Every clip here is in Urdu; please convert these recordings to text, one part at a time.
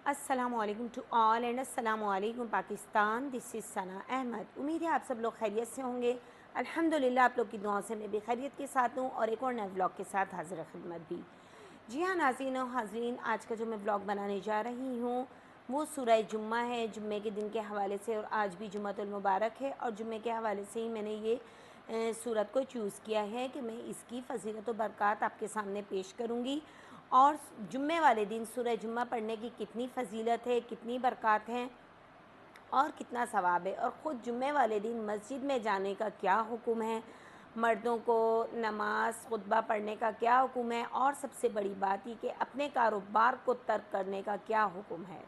السلام علیکم ٹو آل اینڈ السلام علیکم پاکستان. دس از ثنا احمد. امید ہے آپ سب لوگ خیریت سے ہوں گے. الحمدللہ آپ لوگ کی دعاؤں سے میں بھی خیریت کے ساتھ ہوں اور ایک اور نئے ولاگ کے ساتھ حاضر خدمت بھی. جی ہاں ناظرین و حاضرین، آج کا جو میں ولاگ بنانے جا رہی ہوں وہ سورہ جمعہ ہے. جمعے کے دن کے حوالے سے، اور آج بھی جمعۃ المبارک ہے، اور جمعے کے حوالے سے ہی میں نے یہ سورت کو چوز کیا ہے کہ میں اس کی فضیلت و برکات آپ کے سامنے پیش کروں گی. اور جمعے والے دن سورہ جمعہ پڑھنے کی کتنی فضیلت ہے، کتنی برکات ہیں اور کتنا ثواب ہے، اور خود جمعے والے دن مسجد میں جانے کا کیا حکم ہے، مردوں کو نماز خطبہ پڑھنے کا کیا حکم ہے، اور سب سے بڑی بات یہ کہ اپنے کاروبار کو ترک کرنے کا کیا حکم ہے.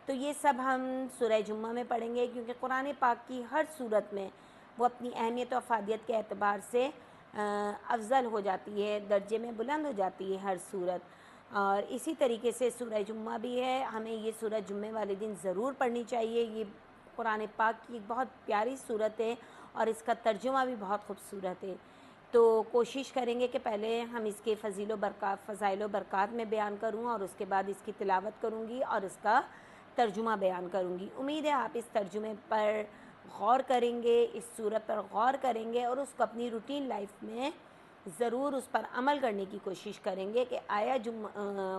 تو یہ سب ہم سورہ جمعہ میں پڑھیں گے، کیونکہ قرآن پاک کی ہر صورت میں وہ اپنی اہمیت و افادیت کے اعتبار سے افضل ہو جاتی ہے، درجے میں بلند ہو جاتی ہے ہر صورت. اور اسی طریقے سے سورہ جمعہ بھی ہے. ہمیں یہ سورہ جمعے والے دن ضرور پڑھنی چاہیے. یہ قرآن پاک کی ایک بہت پیاری صورت ہے اور اس کا ترجمہ بھی بہت خوبصورت ہے. تو کوشش کریں گے کہ پہلے ہم اس کے فضائل و برکات میں بیان کروں، اور اس کے بعد اس کی تلاوت کروں گی اور اس کا ترجمہ بیان کروں گی. امید ہے آپ اس ترجمے پر غور کریں گے، اس صورت پر غور کریں گے اور اس کو اپنی روٹین لائف میں ضرور اس پر عمل کرنے کی کوشش کریں گے کہ آیا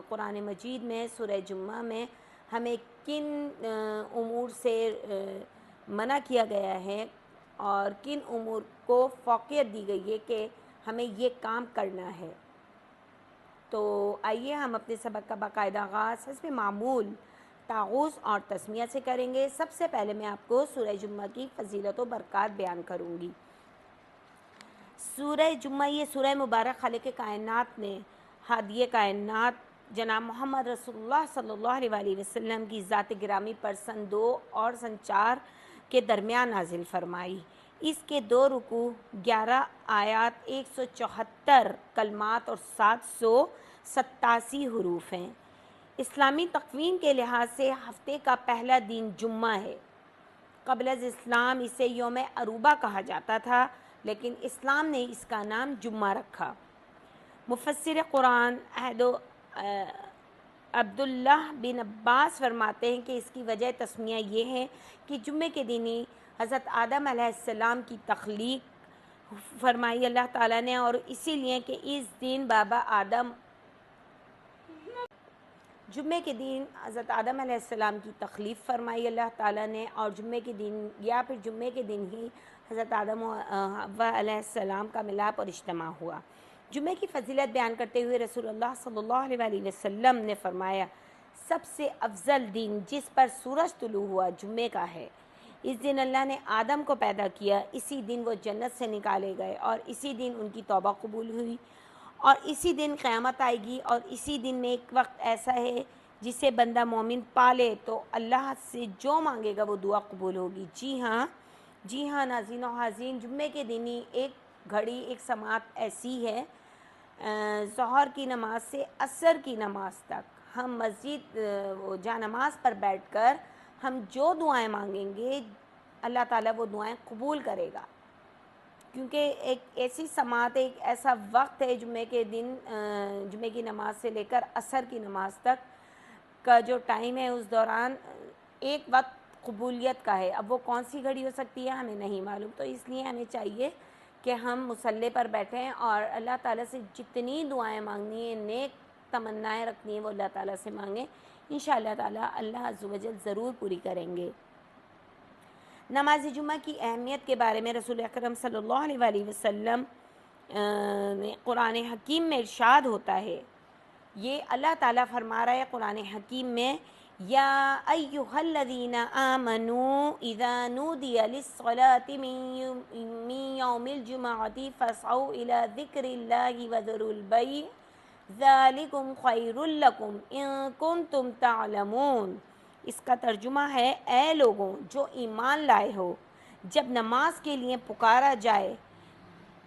قرآن مجید میں سورہ جمعہ میں ہمیں کن امور سے منع کیا گیا ہے اور کن امور کو فوقیت دی گئی ہے کہ ہمیں یہ کام کرنا ہے. تو آئیے ہم اپنے سبق کا باقاعدہ آغاز حسب معمول تعوذ اور تسمیہ سے کریں گے. سب سے پہلے میں آپ کو سورہ جمعہ کی فضیلت و برکات بیان کروں گی. سورہ جمعہ یہ سورہ مبارک خالق کائنات نے ہادی کائنات جناب محمد رسول اللہ صلی اللہ علیہ وسلم کی ذات گرامی پر سن 2 اور سن 4 کے درمیان نازل فرمائی. اس کے 2 رکوع، 11 آیات، 174 کلمات اور 787 حروف ہیں. اسلامی تقویم کے لحاظ سے ہفتے کا پہلا دن جمعہ ہے. قبل از اسلام اسے یوم عروبہ کہا جاتا تھا، لیکن اسلام نے اس کا نام جمعہ رکھا. مفسر قرآن عبداللہ بن عباس فرماتے ہیں کہ اس کی وجہ تسمیہ یہ ہے کہ جمعے کے دن ہی حضرت آدم علیہ السلام کی تخلیق فرمائی اللہ تعالیٰ نے، اور اسی لیے کہ اس دن بابا آدم جمعے کے دن حضرت آدم علیہ السلام کی تخلیق فرمائی اللہ تعالیٰ نے، اور جمعے کے دن یا پھر جمعے کے دن ہی حضرت آدم و حوا علیہ السلام کا ملاپ اور اجتماع ہوا. جمعے کی فضیلت بیان کرتے ہوئے رسول اللہ صلی اللہ علیہ وسلم نے فرمایا، سب سے افضل دن جس پر سورج طلوع ہوا جمعے کا ہے. اس دن اللہ نے آدم کو پیدا کیا، اسی دن وہ جنت سے نکالے گئے، اور اسی دن ان کی توبہ قبول ہوئی، اور اسی دن قیامت آئے گی، اور اسی دن میں ایک وقت ایسا ہے جسے بندہ مومن پالے تو اللہ سے جو مانگے گا وہ دعا قبول ہوگی. جی ہاں ناظرین و حاضرین، جمعے کے دن ہی ایک گھڑی، ایک سماعت ایسی ہے ظہر کی نماز سے عصر کی نماز تک ہم مسجد جا نماز پر بیٹھ کر ہم جو دعائیں مانگیں گے اللہ تعالیٰ وہ دعائیں قبول کرے گا. کیونکہ ایک ایسی سماعت، ایک ایسا وقت ہے جمعے کے دن، جمعے کی نماز سے لے کر عصر کی نماز تک کا جو ٹائم ہے، اس دوران ایک وقت قبولیت کا ہے. اب وہ کون سی گھڑی ہو سکتی ہے ہمیں نہیں معلوم، تو اس لیے ہمیں چاہیے کہ ہم مصلی پر بیٹھیں اور اللہ تعالیٰ سے جتنی دعائیں مانگنی ہیں، نیک تمنائیں رکھنی ہیں، وہ اللہ تعالیٰ سے مانگیں. انشاءاللہ تعالیٰ اللہ عز و جل ضرور پوری کریں گے. نماز جمعہ کی اہمیت کے بارے میں رسول اکرم صلی اللہ علیہ وسلم قرآن حکیم میں ارشاد ہوتا ہے. یہ اللہ تعالیٰ فرما رہا ہے قرآن حکیم میں، یا ایھا الذین آمنوا اذا نودی للصلاۃ من یوم الجمعۃ فاسعوا الی ذکر اللہ وذروا البیع ذلکم خیر لکم ان کنتم تعلمون. اس کا ترجمہ ہے، اے لوگوں جو ایمان لائے ہو، جب نماز کے لیے پکارا جائے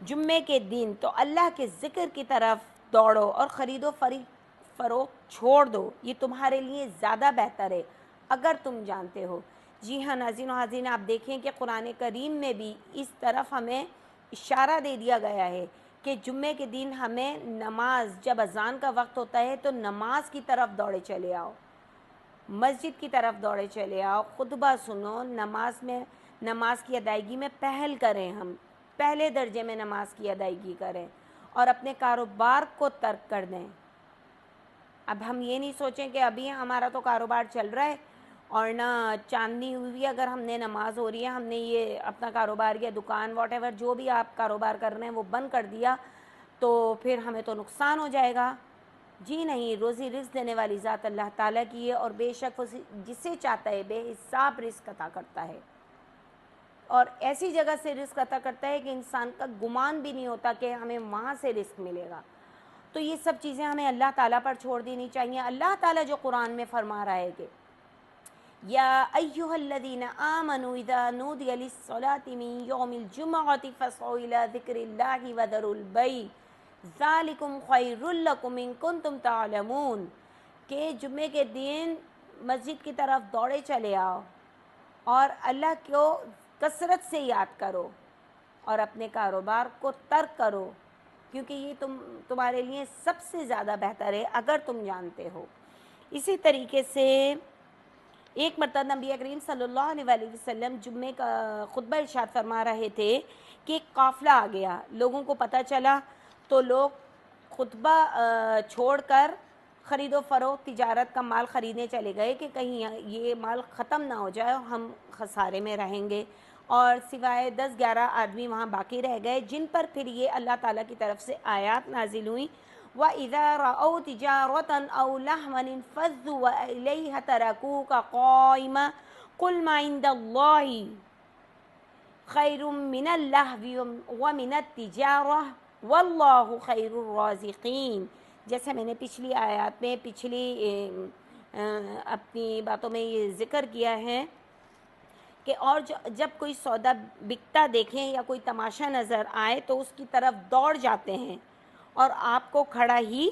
جمعے کے دن تو اللہ کے ذکر کی طرف دوڑو اور خرید و فروخت چھوڑ دو، یہ تمہارے لیے زیادہ بہتر ہے اگر تم جانتے ہو. جی ہاں ناظرین و حاضرین، آپ دیکھیں کہ قرآن کریم میں بھی اس طرف ہمیں اشارہ دے دیا گیا ہے کہ جمعے کے دن ہمیں نماز، جب اذان کا وقت ہوتا ہے تو نماز کی طرف دوڑے چلے آؤ. مسجد کی طرف دوڑے چلے آؤ، خطبہ سنو، نماز کی ادائیگی میں پہل کریں، ہم پہلے درجے میں نماز کی ادائیگی کریں اور اپنے کاروبار کو ترک کر دیں۔ اب ہم یہ نہیں سوچیں کہ ابھی ہمارا تو کاروبار چل رہا ہے اور نہ چاندنی ہوئی ہے، اگر ہم نے نماز ہو رہی ہے، ہم نے یہ اپنا کاروبار یا دکان واٹ ایور جو بھی آپ کاروبار کر رہے ہیں وہ بند کر دیا تو پھر ہمیں تو نقصان ہو جائے گا۔ جی نہیں، روزی رزق دینے والی ذات اللہ تعالیٰ کی ہے اور بے شک جسے چاہتا ہے بے حساب رزق عطا کرتا ہے، اور ایسی جگہ سے رزق عطا کرتا ہے کہ انسان کا گمان بھی نہیں ہوتا کہ ہمیں وہاں سے رزق ملے گا۔ تو یہ سب چیزیں ہمیں اللہ تعالیٰ پر چھوڑ دینی چاہیے۔ اللہ تعالیٰ جو قرآن میں فرما رہا ہے کہ یا ایھا الذین آمنوا اذا نودی للصلاۃ من یوم الجمعۃ فاسعوا الی ذکر اللہ وذروا البیع ذالکم خیر لکم ان کنتم تعلمون، کہ جمعے کے دن مسجد کی طرف دوڑے چلے آؤ اور اللہ کو کثرت سے یاد کرو اور اپنے کاروبار کو ترک کرو، کیونکہ یہ تمہارے لیے سب سے زیادہ بہتر ہے اگر تم جانتے ہو۔ اسی طریقے سے ایک مرتبہ نبی کریم صلی اللہ علیہ وسلم جمعے کا خطبہ ارشاد فرما رہے تھے کہ ایک قافلہ آ گیا، لوگوں کو پتہ چلا تو لوگ خطبہ چھوڑ کر خرید و فروخت تجارت کا مال خریدنے چلے گئے کہ کہیں یہ مال ختم نہ ہو جائے، ہم خسارے میں رہیں گے، اور سوائے 10-11 آدمی وہاں باقی رہ گئے جن پر پھر یہ اللہ تعالیٰ کی طرف سے آیات نازل ہوئیں وَإِذَا رَأَوْا تِجَارَةً أَوْ لَهْوًا انفَضُّوا إِلَيْهَا تَرَكُوكَ قَائِمًا قُلْ مَا عِندَ اللَّهِ خَيْرٌ مِّنَ اللَّهْوِ وَمِنَ التِّجَارَةِ وَاللَّهُ خَيْرُ الرَّازِقِينَ۔ جیسے میں نے پچھلی آیات میں اپنی باتوں میں یہ ذکر کیا ہے کہ اور جب کوئی سودا بکتا دیکھیں یا کوئی تماشا نظر آئے تو اس کی طرف دوڑ جاتے ہیں اور آپ کو کھڑا ہی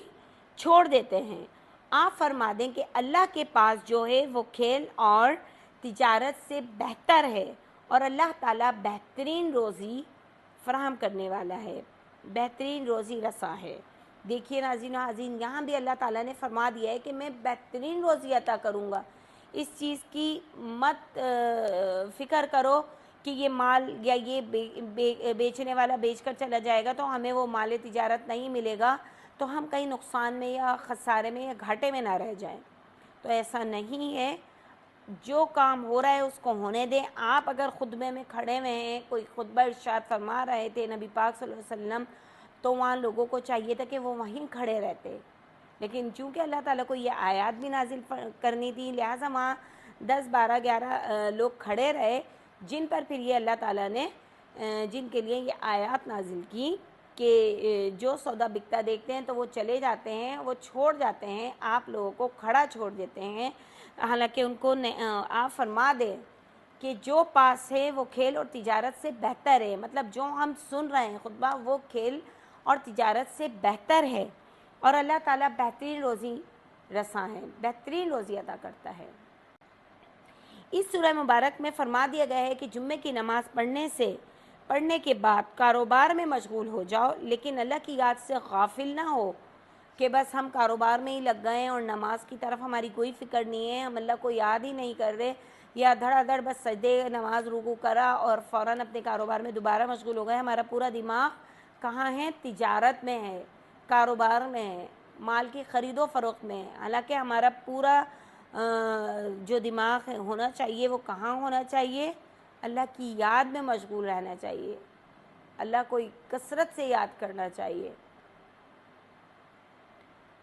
چھوڑ دیتے ہیں۔ آپ فرما دیں کہ اللہ کے پاس جو ہے وہ کھیل اور تجارت سے بہتر ہے، اور اللہ تعالیٰ بہترین روزی فراہم کرنے والا ہے، بہترین روزی رساں ہے۔ دیکھیے ناظرین و حاضرین، یہاں بھی اللہ تعالیٰ نے فرما دیا ہے کہ میں بہترین روزی عطا کروں گا۔ اس چیز کی مت فکر کرو کہ یہ مال یا یہ بیچنے والا بیچ کر چلا جائے گا تو ہمیں وہ مال تجارت نہیں ملے گا تو ہم کہیں نقصان میں یا خسارے میں یا گھاٹے میں نہ رہ جائیں۔ تو ایسا نہیں ہے، جو کام ہو رہا ہے اس کو ہونے دیں۔ آپ اگر خطبے میں کھڑے ہوئے ہیں، کوئی خطبہ ارشاد فرما رہے تھے نبی پاک صلی اللہ علیہ وسلم، تو وہاں لوگوں کو چاہیے تھا کہ وہ وہیں کھڑے رہتے، لیکن چونکہ اللہ تعالیٰ کو یہ آیات بھی نازل کرنی تھی لہٰذا وہاں 10 12 11 لوگ کھڑے رہے جن پر پھر یہ اللہ تعالیٰ نے جن کے لیے یہ آیات نازل کی کہ جو سودا بکتا دیکھتے ہیں تو وہ چلے جاتے ہیں، وہ چھوڑ جاتے ہیں، آپ لوگوں کو کھڑا چھوڑ دیتے ہیں، حالانکہ ان کو آپ فرما دیں کہ جو پاس ہے وہ کھیل اور تجارت سے بہتر ہے، مطلب جو ہم سن رہے ہیں خطبہ وہ کھیل اور تجارت سے بہتر ہے، اور اللہ تعالیٰ بہترین روزی رساں ہے، بہترین روزی عطا کرتا ہے۔ اس سورہ مبارک میں فرما دیا گیا ہے کہ جمعے کی نماز پڑھنے کے بعد کاروبار میں مشغول ہو جاؤ، لیکن اللہ کی یاد سے غافل نہ ہو کہ بس ہم کاروبار میں ہی لگ گئے ہیں اور نماز کی طرف ہماری کوئی فکر نہیں ہے، ہم اللہ کو یاد ہی نہیں کر رہے، یا دھڑا دھڑ بس سجدے نماز رکوع کرا اور فوراً اپنے کاروبار میں دوبارہ مشغول ہو گئے۔ ہمارا پورا دماغ کہاں ہے؟ تجارت میں ہے، کاروبار میں ہے، مال کی خرید و فروخت میں ہے، حالانکہ ہمارا پورا جو دماغ ہونا چاہیے وہ کہاں ہونا چاہیے؟ اللہ کی یاد میں مشغول رہنا چاہیے، اللہ کو کثرت سے یاد کرنا چاہیے۔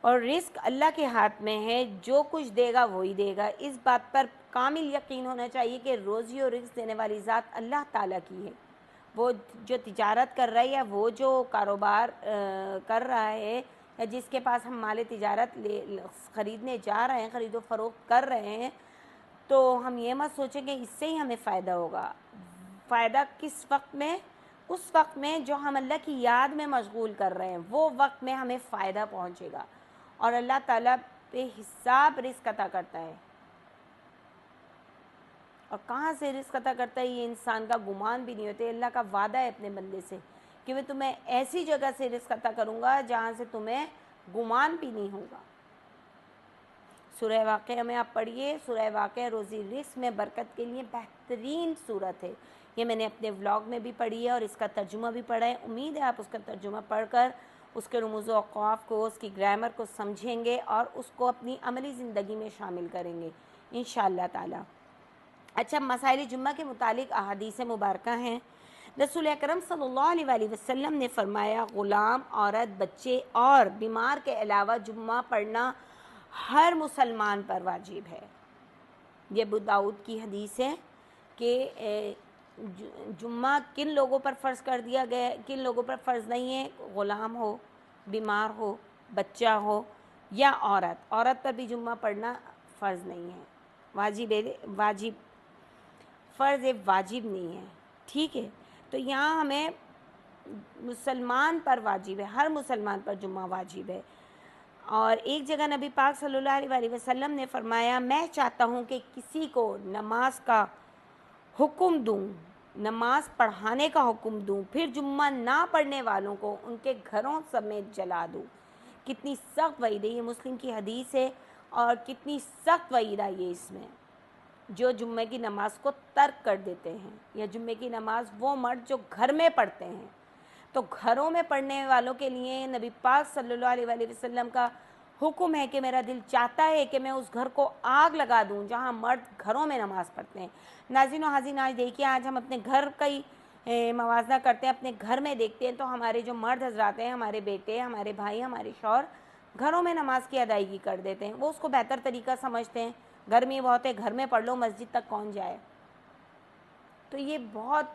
اور رزق اللہ کے ہاتھ میں ہے، جو کچھ دے گا وہی دے گا، اس بات پر کامل یقین ہونا چاہیے کہ روزی اور رزق دینے والی ذات اللہ تعالیٰ کی ہے۔ وہ جو تجارت کر رہا ہے یا وہ جو کاروبار کر رہا ہے یا جس کے پاس ہم مال تجارت خریدنے جا رہے ہیں، خرید و فروخت کر رہے ہیں، تو ہم یہ مت سوچیں کہ اس سے ہی ہمیں فائدہ ہوگا۔ فائدہ کس وقت میں؟ اس وقت میں جو ہم اللہ کی یاد میں مشغول کر رہے ہیں، وہ وقت میں ہمیں فائدہ پہنچے گا، اور اللہ تعالیٰ بے حساب رزق عطا کرتا ہے، اور کہاں سے رزق عطا کرتا ہے یہ انسان کا گمان بھی نہیں ہوتے۔ اللہ کا وعدہ ہے اپنے بندے سے کہ میں تمہیں ایسی جگہ سے رزق عطا کروں گا جہاں سے تمہیں گمان بھی نہیں ہوگا۔ سورہ واقعہ میں آپ پڑھیے. سورہ واقعہ روزی رزق میں برکت کے لیے بہترین صورت ہے. یہ میں نے اپنے ولاگ میں بھی پڑھی ہے اور اس کا ترجمہ بھی پڑھا ہے. امید ہے آپ اس کا ترجمہ پڑھ کر اس کے رموز و اوقاف کو، اس کی گرامر کو سمجھیں گے اور اس کو اپنی عملی زندگی میں شامل کریں گے انشاءاللہ تعالی. اچھا، مسائل جمعہ کے متعلق احادیث مبارکہ ہیں. رسول اکرم صلی اللہ علیہ وآلہ وسلم نے فرمایا غلام، عورت، بچے اور بیمار کے علاوہ جمعہ پڑھنا ہر مسلمان پر واجب ہے. یہ ابو داؤد کی حدیث ہے کہ جمعہ کن لوگوں پر فرض کر دیا گیا ہے، کن لوگوں پر فرض نہیں ہے. غلام ہو، بیمار ہو، بچہ ہو یا عورت. عورت پر بھی جمعہ پڑھنا فرض نہیں ہے، واجب فرض واجب نہیں ہے. ٹھیک ہے، تو یہاں ہمیں مسلمان پر واجب ہے، ہر مسلمان پر جمعہ واجب ہے. اور ایک جگہ نبی پاک صلی اللہ علیہ وآلہ وسلم نے فرمایا میں چاہتا ہوں کہ کسی کو نماز کا حکم دوں، نماز پڑھانے کا حکم دوں، پھر جمعہ نہ پڑھنے والوں کو ان کے گھروں سمیت جلا دوں. کتنی سخت وعید ہے، یہ مسلم کی حدیث ہے. اور کتنی سخت وعید آئی ہے اس میں، جو جمعے کی نماز کو ترک کر دیتے ہیں، یا جمعے کی نماز وہ مرد جو گھر میں پڑھتے ہیں. تو گھروں میں پڑھنے والوں کے لیے نبی پاک صلی اللہ علیہ وآلہ وسلم کا حکم ہے کہ میرا دل چاہتا ہے کہ میں اس گھر کو آگ لگا دوں جہاں مرد گھروں میں نماز پڑھتے ہیں. ناظرین و حاضرین، آج دیکھیے، آج ہم اپنے گھر کا ہی موازنہ کرتے ہیں، اپنے گھر میں دیکھتے ہیں تو ہمارے جو مرد حضرات ہیں، ہمارے بیٹے، ہمارے بھائی، ہمارے شوہر گھروں میں نماز کی ادائیگی کر دیتے ہیں. وہ اس کو بہتر طریقہ سمجھتے ہیں، گرمی بہت ہے، گھر میں پڑھ لو، مسجد تک کون جائے. تو یہ بہت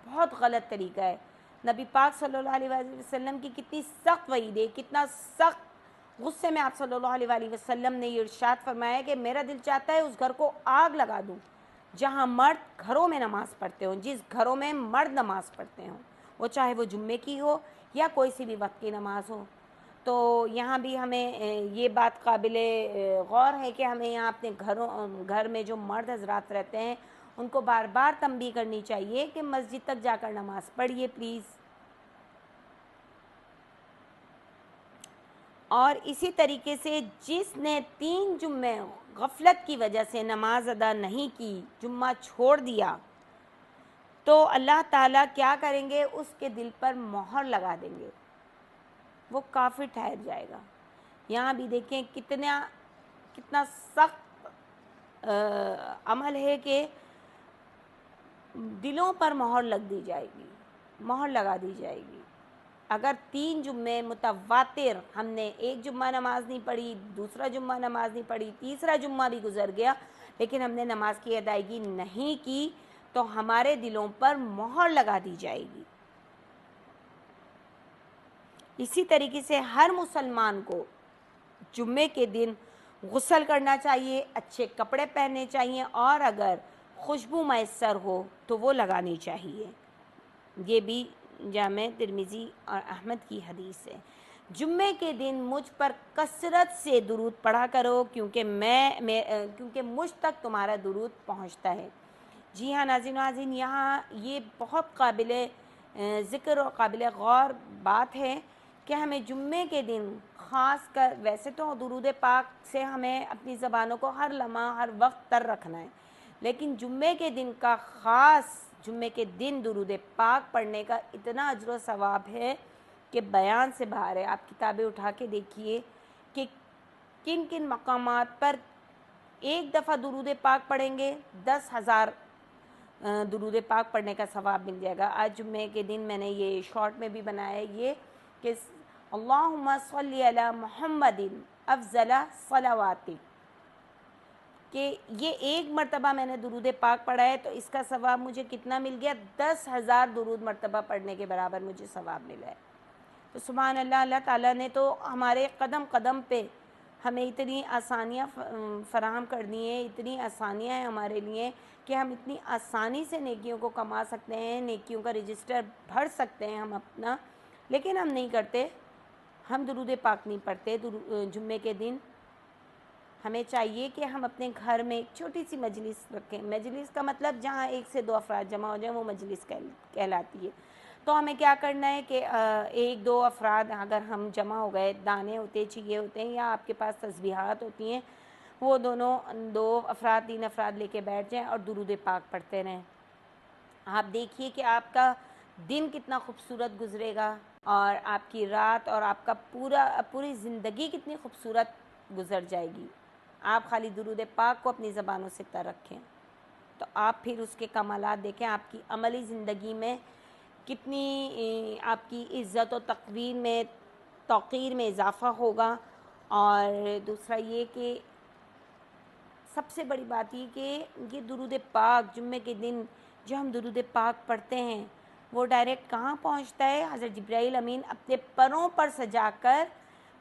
بہت غلط طریقہ ہے. نبی پاک صلی اللہ علیہ وآلہ وسلم کی کتنی سخت وعید ہے، کتنا سخت غصے میں آپ صلی اللہ علیہ وآلہ وسلم نے یہ ارشاد فرمایا کہ میرا دل چاہتا ہے اس گھر کو آگ لگا دوں جہاں مرد گھروں میں نماز پڑھتے ہوں. جس گھروں میں مرد نماز پڑھتے ہوں، وہ چاہے وہ جمعے کی ہو یا کوئی سی بھی وقت کی نماز ہو. تو یہاں بھی ہمیں یہ بات قابل غور ہے کہ ہمیں یہاں اپنے گھر میں جو مرد حضرات رہتے ہیں ان کو بار بار تنبیہ کرنی چاہیے کہ مسجد تک جا کر نماز پڑھیے پلیز. اور اسی طریقے سے جس نے 3 جمعے غفلت کی وجہ سے نماز ادا نہیں کی، جمعہ چھوڑ دیا، تو اللہ تعالیٰ کیا کریں گے؟ اس کے دل پر مہر لگا دیں گے، وہ کافر ٹھہر جائے گا. یہاں بھی دیکھیں کتنا سخت عمل ہے کہ دلوں پر مہر لگ دی جائے گی، مہر لگا دی جائے گی. اگر 3 جمعے متواتر ہم نے ایک جمعہ نماز نہیں پڑھی، دوسرا جمعہ نماز نہیں پڑھی، تیسرا جمعہ بھی گزر گیا لیکن ہم نے نماز کی ادائیگی نہیں کی، تو ہمارے دلوں پر مہر لگا دی جائے گی. اسی طریقے سے ہر مسلمان کو جمعے کے دن غسل کرنا چاہیے، اچھے کپڑے پہننے چاہیے اور اگر خوشبو میسر ہو تو وہ لگانی چاہیے. یہ بھی جامع ترمذی اور احمد کی حدیث ہے. جمعے کے دن مجھ پر کثرت سے درود پڑھا کرو کیونکہ مجھ تک تمہارا درود پہنچتا ہے. جی ہاں ناظرین و ناظرین، یہاں یہ بہت قابل ذکر اور قابل غور بات ہے کہ ہمیں جمعے کے دن خاص کر، ویسے تو درود پاک سے ہمیں اپنی زبانوں کو ہر لمحہ ہر وقت تر رکھنا ہے، لیکن جمعے کے دن کا خاص جمعے کے دن درود پاک پڑھنے کا اتنا اجر و ثواب ہے کہ بیان سے باہر ہے. آپ کتابیں اٹھا کے دیکھیے کہ کن کن مقامات پر ایک دفعہ درود پاک پڑھیں گے 10,000 درود پاک پڑھنے کا ثواب مل جائے گا. آج جمعے کے دن میں نے یہ شارٹ میں بھی بنایا ہے یہ کہ اللہم صلی علی محمد افضل صلواتک، کہ یہ ایک مرتبہ میں نے درود پاک پڑھا ہے تو اس کا ثواب مجھے کتنا مل گیا؟ 10,000 درود مرتبہ پڑھنے کے برابر مجھے ثواب ملا ہے. تو سبحان اللہ، اللہ تعالیٰ نے تو ہمارے قدم قدم پہ ہمیں اتنی آسانیاں فراہم کرنی ہیں، اتنی آسانیاں ہیں ہمارے لیے کہ ہم اتنی آسانی سے نیکیوں کو کما سکتے ہیں، نیکیوں کا رجسٹر بھر سکتے ہیں ہم اپنا، لیکن ہم نہیں کرتے. ہم درود پاک نہیں پڑھتے جمعے کے دن. ہمیں چاہیے کہ ہم اپنے گھر میں ایک چھوٹی سی مجلس رکھیں. مجلس کا مطلب جہاں 1 سے 2 افراد جمع ہو جائیں وہ مجلس کہلاتی ہے. تو ہمیں کیا کرنا ہے کہ 1-2 افراد اگر ہم جمع ہو گئے، دانے ہوتے، چیے ہوتے ہیں یا آپ کے پاس تسبیحات ہوتی ہیں، وہ دونوں 2 افراد 3 افراد لے کے بیٹھ جائیں اور درود پاک پڑھتے رہیں۔ آپ دیکھیے کہ آپ کا دن کتنا خوبصورت گزرے گا، اور آپ کی رات اور آپ کا پوری زندگی کتنی خوبصورت گزر جائے گی۔ آپ خالی درود پاک کو اپنی زبانوں سے تر رکھیں تو آپ پھر اس کے کمالات دیکھیں، آپ کی عملی زندگی میں کتنی آپ کی عزت و توقیر میں اضافہ ہوگا۔ اور دوسرا یہ کہ سب سے بڑی بات یہ کہ یہ درود پاک جمعے کے دن جو ہم درود پاک پڑھتے ہیں وہ ڈائریکٹ کہاں پہنچتا ہے؟ حضرت جبرائیل امین اپنے پروں پر سجا کر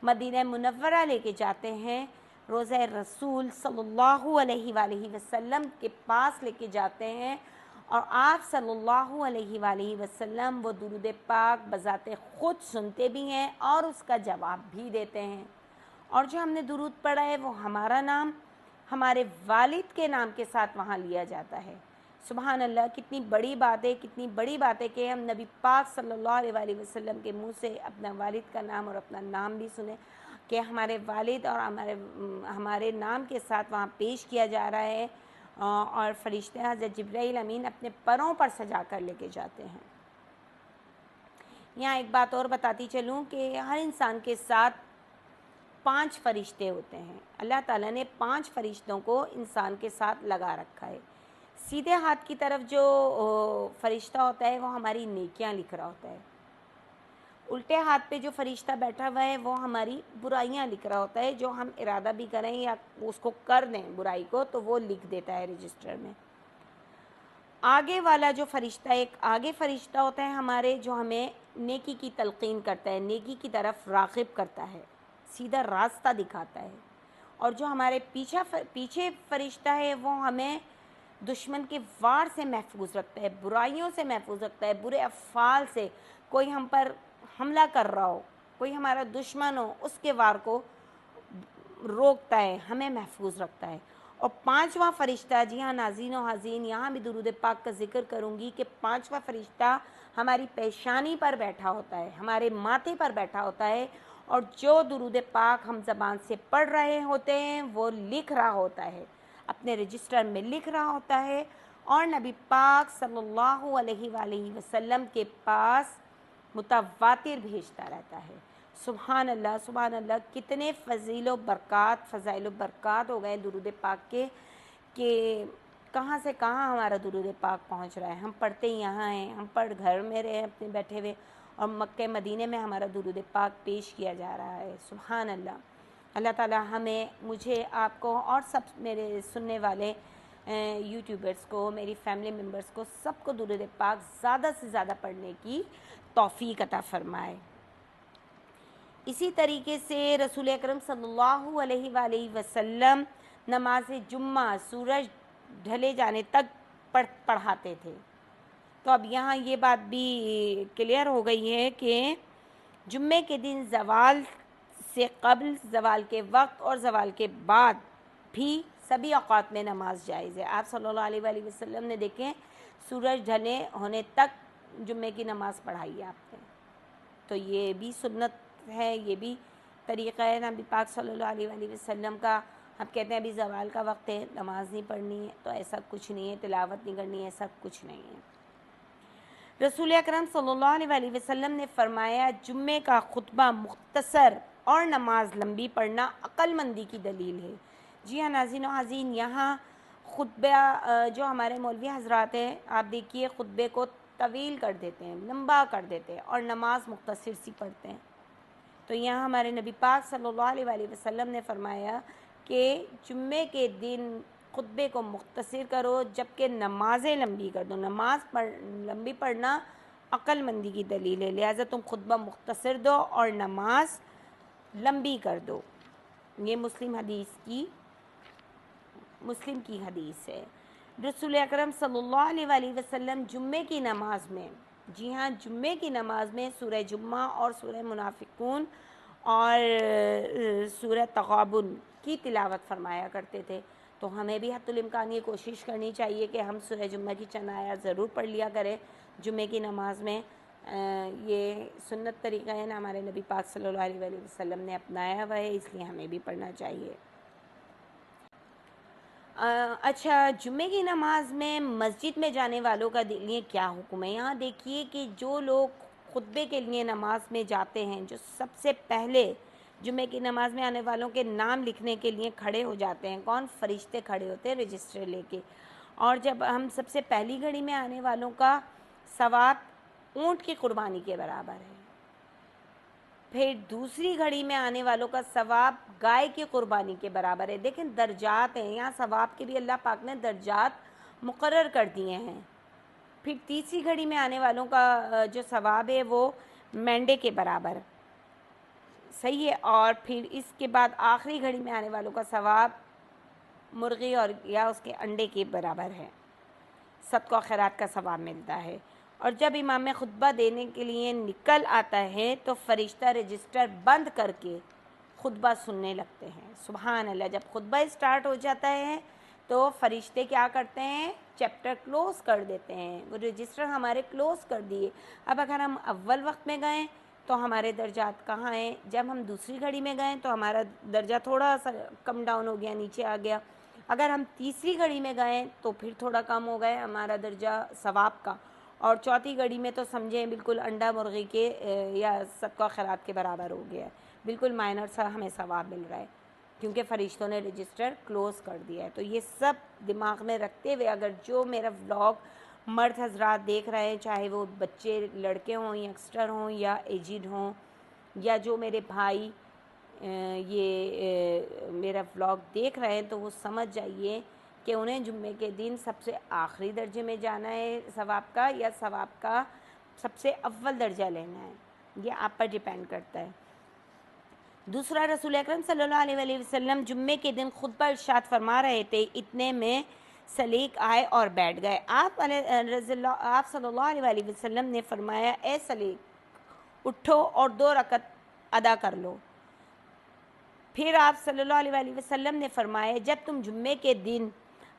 مدینہ منورہ لے کے جاتے ہیں، روضہ رسول صلی اللہ علیہ وآلہ وسلم کے پاس لے کے جاتے ہیں، اور آپ صلی اللہ علیہ وآلہ وسلم وہ درود پاک بذات خود سنتے بھی ہیں اور اس کا جواب بھی دیتے ہیں۔ اور جو ہم نے درود پڑھا ہے وہ ہمارا نام ہمارے والد کے نام کے ساتھ وہاں لیا جاتا ہے۔ سبحان اللہ، کتنی بڑی بات ہے کہ ہم نبی پاک صلی اللہ علیہ وآلہ وسلم کے منہ سے اپنا والد کا نام اور اپنا نام بھی سنیں کہ ہمارے والد اور ہمارے نام کے ساتھ وہاں پیش کیا جا رہا ہے، اور فرشتے حضرت جبرائیل امین اپنے پروں پر سجا کر لے کے جاتے ہیں۔ یہاں ایک بات اور بتاتی چلوں کہ ہر انسان کے ساتھ 5 فرشتے ہوتے ہیں۔ اللہ تعالیٰ نے 5 فرشتوں کو انسان کے ساتھ لگا رکھا ہے۔ سیدھے ہاتھ کی طرف جو فرشتہ ہوتا ہے وہ ہماری نیکیاں لکھ رہا ہوتا ہے، الٹے ہاتھ پہ جو فرشتہ بیٹھا ہوا ہے وہ ہماری برائیاں لکھ رہا ہوتا ہے، جو ہم ارادہ بھی کریں یا اس کو کر دیں برائی کو تو وہ لکھ دیتا ہے رجسٹر میں۔ آگے والا جو فرشتہ، ایک آگے فرشتہ ہوتا ہے ہمارے، جو ہمیں نیکی کی تلقین کرتا ہے، نیکی کی طرف راغب کرتا ہے، سیدھا راستہ دکھاتا ہے۔ اور جو ہمارے پیچھے فرشتہ ہے وہ ہمیں دشمن کے وار سے محفوظ رکھتا ہے، برائیوں سے محفوظ رکھتا ہے، برے افعال سے۔ کوئی ہم پر حملہ کر رہا ہو، کوئی ہمارا دشمن ہو، اس کے وار کو روکتا ہے، ہمیں محفوظ رکھتا ہے۔ اور 5واں فرشتہ، جی ہاں ناظرین و حاضرین، یہاں بھی درود پاک کا ذکر کروں گی کہ 5واں فرشتہ ہماری پیشانی پر بیٹھا ہوتا ہے، ہمارے ماتھے پر بیٹھا ہوتا ہے، اور جو درود پاک ہم زبان سے پڑھ رہے ہوتے ہیں وہ لکھ رہا ہوتا ہے، اپنے رجسٹر میں لکھ رہا ہوتا ہے، اور نبی پاک صلی اللہ علیہ وآلہ وسلم کے پاس متواتر بھیجتا رہتا ہے۔ سبحان اللہ، سبحان اللہ، کتنے فضائل و برکات ہو گئے درود پاک کے، کہ کہاں سے کہاں ہمارا درود پاک پہنچ رہا ہے۔ ہم پڑھتے یہاں ہیں، ہم پڑھ گھر میں رہے اپنے بیٹھے ہوئے، اور مکہ مدینے میں ہمارا درود پاک پیش کیا جا رہا ہے۔ سبحان اللہ۔ اللہ تعالیٰ ہمیں، مجھے، آپ کو، اور سب میرے سننے والے یوٹیوبرز کو، میری فیملی ممبرز کو، سب کو درود پاک زیادہ سے زیادہ پڑھنے کی توفیق عطا فرمائے۔ اسی طریقے سے رسول اکرم صلی اللہ علیہ وآلہ وسلم نماز جمعہ سورج ڈھلے جانے تک پڑھاتے تھے۔ تو اب یہاں یہ بات بھی کلیئر ہو گئی ہے کہ جمعے کے دن زوال سے قبل، زوال کے وقت اور زوال کے بعد بھی سبھی اوقات میں نماز جائز ہے۔ آپ صلی اللہ علیہ وآلہ وسلم نے دیکھیں سورج ڈھلے ہونے تک جمعے کی نماز پڑھائی ہے آپ نے، تو یہ بھی سنت ہے، یہ بھی طریقہ ہے نبی پاک صلی اللہ علیہ وآلہ وسلم کا۔ ہم کہتے ہیں ابھی زوال کا وقت ہے، نماز نہیں پڑھنی ہے، تو ایسا کچھ نہیں ہے، تلاوت نہیں کرنی ہے، ایسا کچھ نہیں ہے۔ رسول اکرم صلی اللہ علیہ وآلہ وسلم نے فرمایا جمعے کا خطبہ مختصر اور نماز لمبی پڑھنا عقل مندی کی دلیل ہے۔ جی ہاں ناظرین و حاضرین، یہاں خطبہ جو ہمارے مولوی حضرات ہیں، آپ دیکھیے خطبے کو طویل کر دیتے ہیں، لمبا کر دیتے ہیں، اور نماز مختصر سی پڑھتے ہیں۔ تو یہاں ہمارے نبی پاک صلی اللہ علیہ وآلہ وسلم نے فرمایا کہ جمعے کے دن خطبے کو مختصر کرو جبکہ نمازیں لمبی کر دو۔ نماز لمبی پڑھنا عقل مندی کی دلیل ہے، لہٰذا تم خطبہ مختصر دو اور نماز لمبی کر دو۔ یہ مسلم کی حدیث ہے۔ رسول اکرم صلی اللہ علیہ وآلہ وسلم جمعے کی نماز میں، جی ہاں جمعے کی نماز میں سورہ جمعہ اور سورہ منافقون اور سورہ تغابن کی تلاوت فرمایا کرتے تھے۔ تو ہمیں بھی حتی الامکان یہ کوشش کرنی چاہیے کہ ہم سورہ جمعہ کی چند آیات ضرور پڑھ لیا کریں جمعے کی نماز میں۔ یہ سنت طریقہ ہے نا، ہمارے نبی پاک صلی اللہ علیہ وآلہ وسلم نے اپنایا ہوا ہے، اس لیے ہمیں بھی پڑھنا چاہیے۔ اچھا، جمعے کی نماز میں مسجد میں جانے والوں کا لیے کیا حکم ہے؟ یہاں دیکھیے کہ جو لوگ خطبے کے لیے نماز میں جاتے ہیں، جو سب سے پہلے جمعے کی نماز میں آنے والوں کے نام لکھنے کے لیے کھڑے ہو جاتے ہیں، کون؟ فرشتے کھڑے ہوتے ہیں رجسٹر لے کے. اور جب ہم سب سے پہلی گھڑی میں آنے والوں کا ثواب اونٹ کی قربانی کے برابر ہے. پھر دوسری گھڑی میں آنے والوں کا ثواب گائے کی قربانی کے برابر ہے. دیکھیں درجات ہیں یہاں، ثواب کے لیے اللہ پاک نے درجات مقرر کر دیے ہیں. پھر تیسری گھڑی میں آنے والوں کا جو ثواب ہے وہ مینڈے کے برابر صحیح ہے. اور پھر اس کے بعد آخری گھڑی میں آنے والوں کا ثواب مرغی اور یا اس کے انڈے کے برابر ہے. صدقہ و خیرات کا ثواب ملتا ہے. اور جب امام خطبہ دینے کے لیے نکل آتا ہے تو فرشتہ رجسٹر بند کر کے خطبہ سننے لگتے ہیں. سبحان اللہ. جب خطبہ اسٹارٹ ہو جاتا ہے تو فرشتے کیا کرتے ہیں؟ چیپٹر کلوز کر دیتے ہیں. وہ رجسٹر ہمارے کلوز کر دیے. اب اگر ہم اول وقت میں گئے تو ہمارے درجات کہاں ہیں؟ جب ہم دوسری گھڑی میں گئے تو ہمارا درجہ تھوڑا سا کم ڈاؤن ہو گیا، نیچے آ گیا. اگر ہم تیسری گھڑی میں گئے تو پھر تھوڑا کم ہو گئے ہمارا درجہ ثواب کا. اور چوتھی گھڑی میں تو سمجھیں بالکل انڈا مرغی کے یا صدقہ خیرات کے برابر ہو گیا ہے. بالکل مائنر سا ہمیں ثواب مل رہا ہے کیونکہ فرشتوں نے رجسٹر کلوز کر دیا ہے. تو یہ سب دماغ میں رکھتے ہوئے اگر جو میرا ولاگ مرد حضرات دیکھ رہے ہیں، چاہے وہ بچے لڑکے ہوں، یگسٹر ہوں یا ایجڈ ہوں، یا جو میرے بھائی یہ میرا ولاگ دیکھ رہے ہیں، تو وہ سمجھ جائیے کہ انہیں جمعے کے دن سب سے آخری درجے میں جانا ہے ثواب کا، یا ثواب کا سب سے اول درجہ لینا ہے. یہ آپ پر ڈیپینڈ کرتا ہے. دوسرا، رسول اکرم صلی اللہ علیہ وآلہ وسلم جمعے کے دن خطبہ ارشاد فرما رہے تھے. اتنے میں سلیق آئے اور بیٹھ گئے. آپ صلی اللہ علیہ وآلہ وسلم نے فرمایا، اے سلیق اٹھو اور 2 رکعت ادا کر لو. پھر آپ صلی اللہ علیہ وآلہ وسلم نے فرمایا، جب تم جمعے کے دن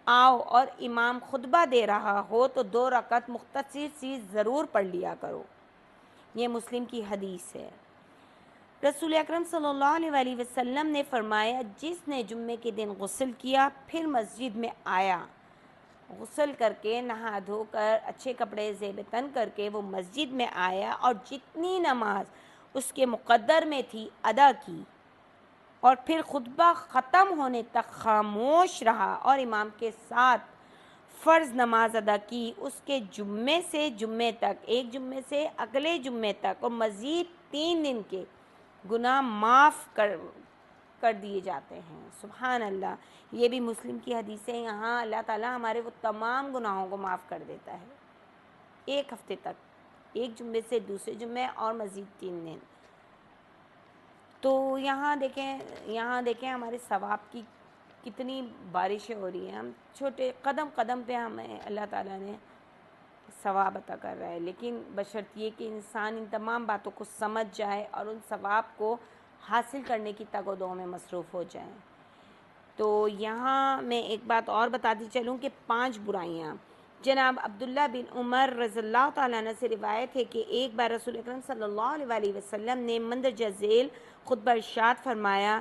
آؤ اور امام خطبہ دے رہا ہو تو 2 رکعت مختصر سی ضرور پڑھ لیا کرو. یہ مسلم کی حدیث ہے. رسول اکرم صلی اللہ علیہ وآلہ وسلم نے فرمایا، جس نے جمعے کے دن غسل کیا پھر مسجد میں آیا، غسل کر کے نہا دھو کر اچھے کپڑے زیب تن کر کے وہ مسجد میں آیا اور جتنی نماز اس کے مقدر میں تھی ادا کی، اور پھر خطبہ ختم ہونے تک خاموش رہا اور امام کے ساتھ فرض نماز ادا کی، اس کے جمعے سے جمعے تک، ایک جمعے سے اگلے جمعے تک، اور مزید 3 دن کے گناہ معاف کر دیے جاتے ہیں. سبحان اللہ. یہ بھی مسلم کی حدیث ہے. یہاں اللہ تعالیٰ ہمارے وہ تمام گناہوں کو معاف کر دیتا ہے ایک ہفتے تک، ایک جمعے سے دوسرے جمعے اور مزید 3 دن. تو یہاں دیکھیں ہمارے ثواب کی کتنی بارشیں ہو رہی ہیں. ہم چھوٹے قدم قدم پہ ہمیں اللہ تعالیٰ نے ثواب عطا کر رہا ہے، لیکن بشرط یہ کہ انسان ان تمام باتوں کو سمجھ جائے اور ان ثواب کو حاصل کرنے کی تگ و دو میں مصروف ہو جائیں. تو یہاں میں ایک بات اور بتاتی چلوں کہ 5 برائیاں. جناب عبداللہ بن عمر رضی اللہ تعالیٰ عنہ سے روایت ہے کہ ایک بار رسول اکرم صلی اللہ علیہ وآلہ وسلم نے مندرجہ ذیل خطبہ ارشاد فرمایا،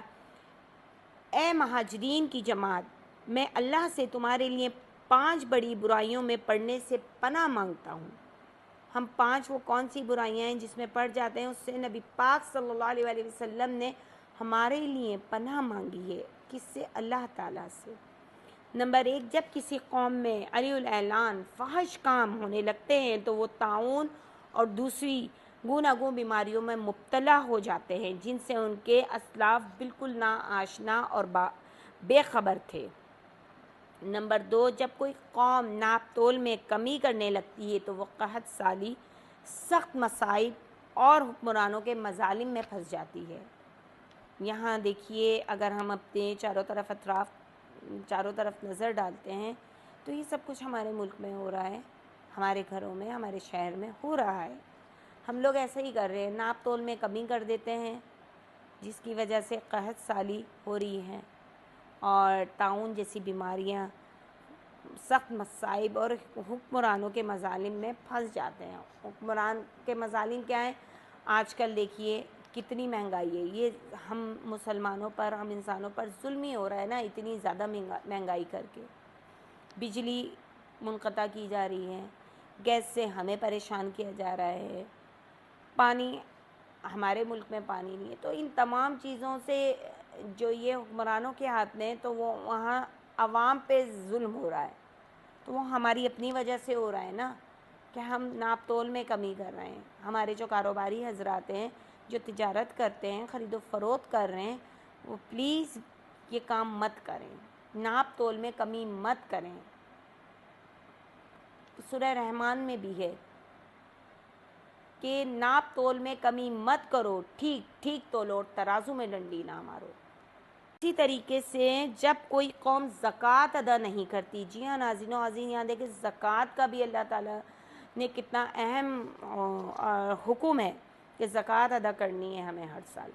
اے مہاجرین کی جماعت، میں اللہ سے تمہارے لیے 5 بڑی برائیوں میں پڑنے سے پناہ مانگتا ہوں. ہم 5 وہ کون سی برائیاں ہیں جس میں پڑ جاتے ہیں؟ اس سے نبی پاک صلی اللہ علیہ وآلہ وسلم نے ہمارے لیے پناہ مانگی ہے. کس سے؟ اللہ تعالیٰ سے. نمبر 1، جب کسی قوم میں علی الاعلان فحش کام ہونے لگتے ہیں تو وہ طاعون اور دوسری گوناگون بیماریوں میں مبتلا ہو جاتے ہیں جن سے ان کے اسلاف بالکل نا آشنا اور بے خبر تھے. نمبر 2، جب کوئی قوم ناپ تول میں کمی کرنے لگتی ہے تو وہ قحط سالی، سخت مصائب اور حکمرانوں کے مظالم میں پھنس جاتی ہے. یہاں دیکھیے اگر ہم اپنے چاروں طرف نظر ڈالتے ہیں تو یہ سب کچھ ہمارے ملک میں ہو رہا ہے، ہمارے گھروں میں، ہمارے شہر میں ہو رہا ہے. ہم لوگ ایسے ہی کر رہے ہیں، ناپ تول میں کمی کر دیتے ہیں جس کی وجہ سے قحط سالی ہو رہی ہے اور طاعون جیسی بیماریاں، سخت مصائب اور حکمرانوں کے مظالم میں پھنس جاتے ہیں. حکمران کے مظالم کیا ہیں؟ آج کل دیکھیے کتنی مہنگائی ہے، یہ ہم مسلمانوں پر، ہم انسانوں پر ظلم ہی ہو رہا ہے نا، اتنی زیادہ مہنگائی کر کے۔ بجلی منقطع کی جا رہی ہے، گیس سے ہمیں پریشان کیا جا رہا ہے، پانی ہمارے ملک میں پانی نہیں ہے۔ تو ان تمام چیزوں سے جو یہ حکمرانوں کے ہاتھ میں، تو وہ وہاں عوام پہ ظلم ہو رہا ہے، تو وہ ہماری اپنی وجہ سے ہو رہا ہے نا، کہ ہم ناپ تول میں کمی کر رہے ہیں۔ ہمارے جو کاروباری حضرات ہیں، جو تجارت کرتے ہیں، خرید و فروخت کر رہے ہیں، وہ پلیز یہ کام مت کریں، ناپ تول میں کمی مت کریں۔ سورہ رحمان میں بھی ہے کہ ناپ تول میں کمی مت کرو، ٹھیک ٹھیک تولو، ترازو میں ڈنڈی نہ مارو۔ اسی طریقے سے جب کوئی قوم زکوٰۃ ادا نہیں کرتی، جی ہاں ناظرین و عزیزین، یہاں دیکھیں زکوٰۃ کا بھی اللہ تعالیٰ نے کتنا اہم حکم ہے کہ زکوٰۃ ادا کرنی ہے ہمیں ہر سال،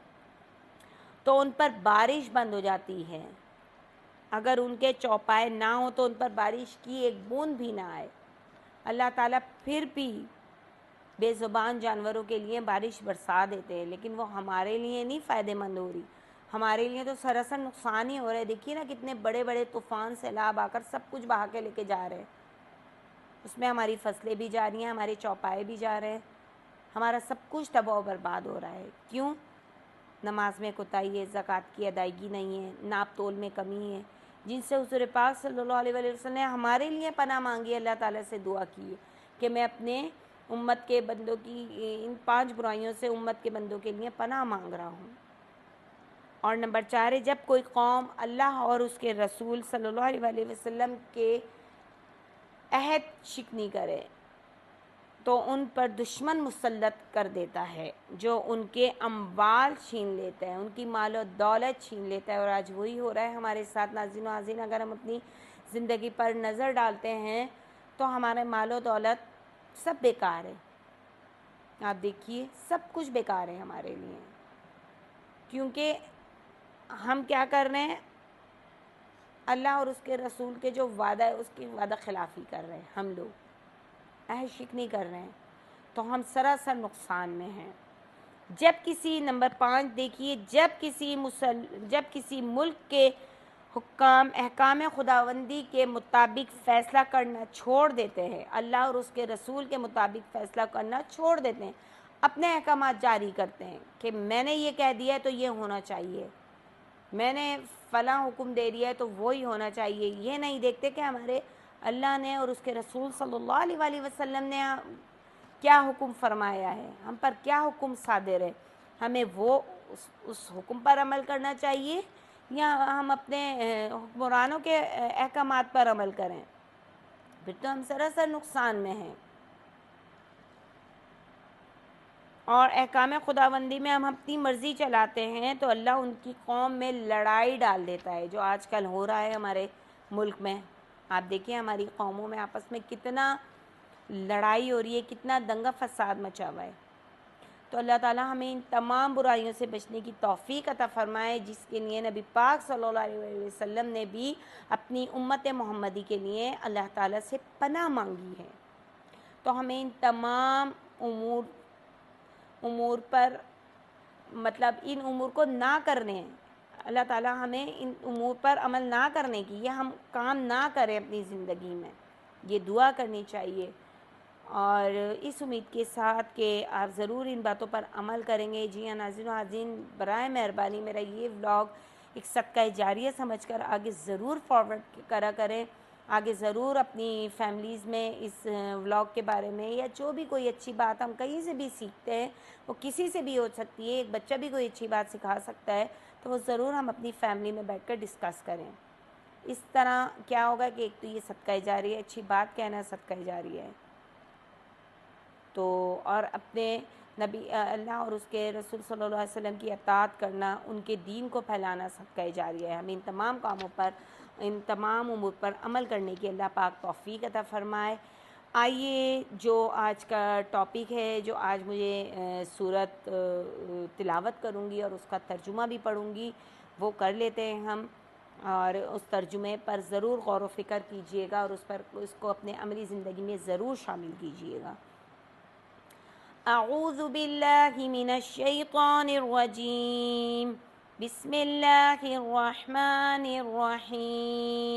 تو ان پر بارش بند ہو جاتی ہے۔ اگر ان کے چوپائے نہ ہوں تو ان پر بارش کی ایک بوند بھی نہ آئے، اللہ تعالیٰ پھر بھی بے زبان جانوروں کے لیے بارش برسا دیتے ہیں، لیکن وہ ہمارے لیے نہیں فائدہ مند ہو رہی، ہمارے لیے تو سراسر نقصان ہی ہو رہا ہے۔ دیکھیے نا کتنے بڑے بڑے طوفان سیلاب آ کر سب کچھ بہا کے لے کے جا رہے ہیں، اس میں ہماری فصلیں بھی جا رہی ہیں، ہمارے چوپائے بھی جا رہے ہیں، ہمارا سب کچھ تباہ و برباد ہو رہا ہے۔ کیوں؟ نماز میں کوتاہی ہے، زکوٰۃ کی ادائیگی نہیں ہے، ناپ تول میں کمی ہے، جن سے حضور پاک صلی اللہ علیہ وسلم نے ہمارے لیے پناہ مانگی، اللہ تعالیٰ سے دعا کی ہے کہ میں اپنے امت کے بندوں کی ان 5 برائیوں سے امت کے بندوں کے لیے پناہ مانگ رہا ہوں۔ اور نمبر 4 ہے، جب کوئی قوم اللہ اور اس کے رسول صلی اللہ علیہ وسلم کے عہد شکنی کرے تو ان پر دشمن مسلط کر دیتا ہے، جو ان کے اموال چھین لیتا ہے، ان کی مال و دولت چھین لیتا ہے۔ اور آج وہی ہو رہا ہے ہمارے ساتھ ناظرین و عزیزین۔ اگر ہم اپنی زندگی پر نظر ڈالتے ہیں تو ہمارے مال و دولت سب بیکار ہے، آپ دیکھیے سب کچھ بیکار ہے ہمارے لیے، کیونکہ ہم کیا کر رہے ہیں، اللہ اور اس کے رسول کے جو وعدہ ہے اس کی وعدہ خلافی کر رہے ہیں، ہم لوگ عہد شکنی کر رہے ہیں، تو ہم سراسر نقصان میں ہیں۔ جب کسی نمبر 5 دیکھیے، جب کسی ملک کے حکام احکام خداوندی کے مطابق فیصلہ کرنا چھوڑ دیتے ہیں، اللہ اور اس کے رسول کے مطابق فیصلہ کرنا چھوڑ دیتے ہیں، اپنے احکامات جاری کرتے ہیں کہ میں نے یہ کہہ دیا ہے تو یہ ہونا چاہیے، میں نے فلاں حکم دے دیا ہے تو وہی ہونا چاہیے، یہ نہیں دیکھتے کہ ہمارے اللہ نے اور اس کے رسول صلی اللہ علیہ وسلم نے کیا حکم فرمایا ہے، ہم پر کیا حکم صادر ہے، ہمیں وہ اس حکم پر عمل کرنا چاہیے یا ہم اپنے حکمرانوں کے احکامات پر عمل کریں، پھر تو ہم سراسر نقصان میں ہیں۔ اور احکام خداوندی میں ہم اپنی مرضی چلاتے ہیں تو اللہ ان کی قوم میں لڑائی ڈال دیتا ہے، جو آج کل ہو رہا ہے ہمارے ملک میں۔ آپ دیکھیں ہماری قوموں میں آپس میں کتنا لڑائی ہو رہی ہے، کتنا دنگا فساد مچا ہوا ہے۔ تو اللہ تعالیٰ ہمیں ان تمام برائیوں سے بچنے کی توفیق عطا فرمائے، جس کے لیے نبی پاک صلی اللہ علیہ وسلم نے بھی اپنی امت محمدی کے لیے اللہ تعالیٰ سے پناہ مانگی ہے۔ تو ہمیں ان تمام امور پر ان امور کو نہ کرنے، اللہ تعالیٰ ہمیں ان امور پر عمل نہ کرنے کی، یہ ہم کام نہ کریں اپنی زندگی میں، یہ دعا کرنی چاہیے۔ اور اس امید کے ساتھ کہ آپ ضرور ان باتوں پر عمل کریں گے۔ جی ہاں ناظرین و عزیزین، برائے مہربانی میرا یہ ولاگ ایک صدقہ جاریہ سمجھ کر آگے ضرور فارورڈ کرا کریں، آگے ضرور اپنی فیملیز میں اس ولاگ کے بارے میں، یا جو بھی کوئی اچھی بات ہم کہیں سے بھی سیکھتے ہیں، وہ کسی سے بھی ہو سکتی ہے، ایک بچہ بھی کوئی اچھی بات سکھا سکتا ہے، تو وہ ضرور ہم اپنی فیملی میں بیٹھ کر ڈسکس کریں۔ اس طرح کیا ہوگا کہ ایک تو یہ صدقہ جاریہ، اچھی بات کہنا صدقہ جاریہ ہے، تو اور اپنے نبی اللہ اور اس کے رسول صلی اللہ علیہ وسلم کی اطاعت کرنا، ان کے دین کو پھیلانا صدقہ جاریہ ہے۔ ہمیں ان تمام کاموں پر، ان تمام امور پر عمل کرنے کی اللہ پاک توفیق عطا فرمائے۔ آئیے جو آج کا ٹاپک ہے، جو آج مجھے سورت تلاوت کروں گی اور اس کا ترجمہ بھی پڑھوں گی، وہ کر لیتے ہیں ہم، اور اس ترجمے پر ضرور غور و فکر کیجیے گا اور اس کو اپنے عملی زندگی میں ضرور شامل کیجیے گا۔ اعوذ باللہ من الشیطان الرجیم بسم اللہ الرحمن الرحیم